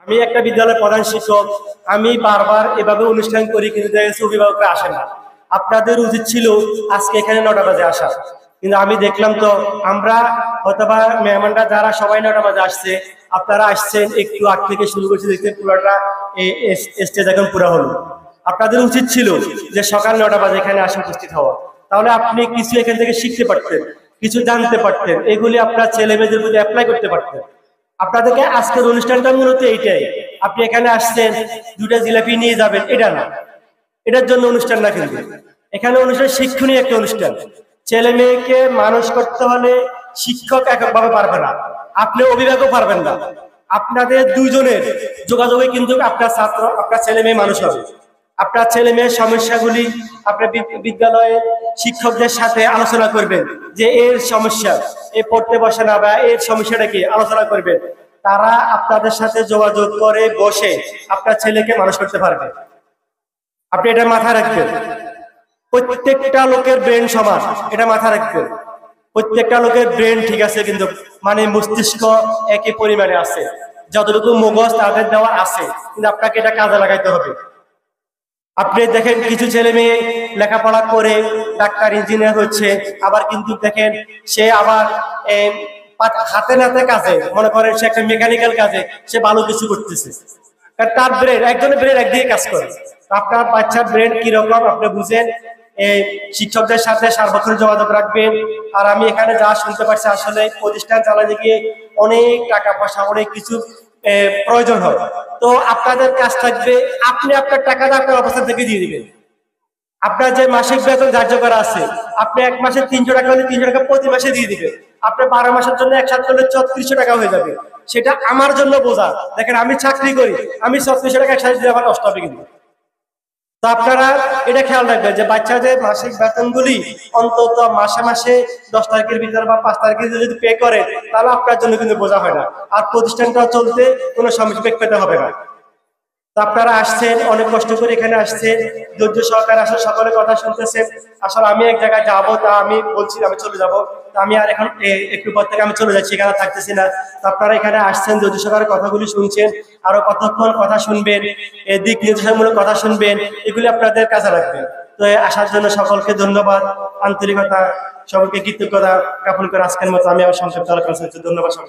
আমি একটা বিদ্যালয়ের প্রধান শিক্ষক। আমি বারবার এভাবে অনুষ্ঠান করি, কিন্তু দেখা গেছে অভিভাবকরা আসে না। আপনাদের উচিত ছিল আজকে এখানে 9টা বাজে আসা, কিন্তু আমি দেখলাম তো আমরা হয়তোবা মেহমানরা যারা সবাই 9টা বাজে আসছে, আপনারা আসছেন একটু আগ থেকে শুরু করছে, দেখতে পুরোটা স্টেজ এখন পুরো হলো। আপনাদের উচিত ছিল যে সকাল 9টা বাজে এখানে আসে উপস্থিত হওয়া, তাহলে আপনি কিছু এখান থেকে শিখতে পারতেন, কিছু জানতে পারতেন, এগুলি আপনার ছেলে মেয়েদের প্রতি অ্যাপ্লাই করতে পারতেন। আপনাদেরকে আজকের অনুষ্ঠানটা মূলত এইটাই, আপনি এখানে আসছেন 2টা জিলাপি নিয়ে যাবেন, এটা না, এটার জন্য অনুষ্ঠান না। কিন্তু এখানে অনুষ্ঠান শিক্ষণীয় একটা অনুষ্ঠান। ছেলে মেয়েকে মানুষ করতে হলে শিক্ষক এককভাবে পারবে না, আপনি অভিভাবকও পারবেন না। আপনাদের দুইজনের যোগাযোগে কিন্তু আপনার ছাত্র, আপনার ছেলে মেয়ে মানুষ হবে। আপনার ছেলে মেয়ের সমস্যাগুলি আপনার বিদ্যালয়ে শিক্ষকদের সাথে আলোচনা করবেন, যে এর সমস্যা, এ পড়তে বসে না, বা এর সমস্যাটা কি আলোচনা করবেন। তারা আপনাদের সাথে যোগাযোগ করে বসে আপনার ছেলেকে মানুষ করতে পারবে। আপনি এটা মাথায় রাখবেন। প্রত্যেকটা লোকের ব্রেন সমান, এটা মাথায় রাখবেন। প্রত্যেকটা লোকের ব্রেন ঠিক আছে, কিন্তু মানে মস্তিষ্ক একই পরিমাণে আছে, যতটুকু মগজ তাদের দেওয়া আছে, কিন্তু আপনাকে এটা কাজে লাগাইতে হবে। আপনি দেখেন কিছু ছেলে মেয়ে লেখাপড়া করে ডাক্তার ইঞ্জিনিয়ার হচ্ছে, আবার কিন্তু দেখেন সে আবার হাতে নাতে কাজে, মনে করেন সে একটা মেকানিক্যাল কাজে সে ভালো কিছু করতেছে, কারণ তার ব্রেন, একজনের ব্রেন একদিকে কাজ করে। আপনার বাচ্চার ব্রেন কিরকম আপনি বুঝেন। এই শিক্ষকদের সাথে সার্বক্ষণিক যোগাযোগ রাখবেন। আর আমি এখানে যা শুনতে পারছি, আসলে প্রতিষ্ঠান চালাতে গিয়ে অনেক টাকা পয়সা, অনেক কিছু প্রয়োজন হয়। তো আপনাদের কাজ থাকবে, আপনি আপনার টাকাটা আপনার অবস্থান থেকে দিয়ে দিবেন। আপনার যে মাসিক বেতন ধার্য করা আছে, আপনি 1 মাসে 300 টাকা হলে 300 টাকা প্রতি মাসে দিয়ে দিবেন। আপনি 12 মাসের জন্য একসাথে হলে 3400 টাকা হয়ে যাবে। সেটা আমার জন্য বোঝা। দেখেন আমি চাকরি করি, আমি 3400 টাকা একসাথে দিলে আমার নষ্ট হবে। কিন্তু তো আপনারা এটা খেয়াল রাখবেন যে বাচ্চাদের মাসিক বেতনগুলি অন্তত মাসে মাসে 10 তারিখের ভিতরে বা 5 তারিখের ভিতরে যদি পে করে, তাহলে আপনার জন্য কিন্তু বোঝা হয় না, আর প্রতিষ্ঠানটা চলতে কোনো সমস্যা পেতে হবে না। তো আপনারা আসছেন, অনেক কষ্ট করে এখানে আসছেন, ধৈর্য সহকারে আসলে সকলের কথা শুনতেছেন। আসলে আমি এক জায়গায় যাবো, তা আমি বলছি আমি চলে যাবো, তা আমি আর এখন একটু পর থেকে আমি চলে যাচ্ছি, এখানে থাকতেছি না। তো আপনারা এখানে আসছেন, ধৈর্য সহকারে কথাগুলি শুনছেন, আরো কতক্ষণ কথা শুনবেন, দিক নির্দেশনামূলক কথা শুনবেন, এগুলি আপনাদের কাজে রাখবেন। তো আসার জন্য সকলকে ধন্যবাদ, আন্তরিকতা, সকলকে কৃতজ্ঞতা জ্ঞাপন করে আজকের মতো আমি আমার সংক্ষিপ্ত আলোচনা করছি। ধন্যবাদ সকলকে।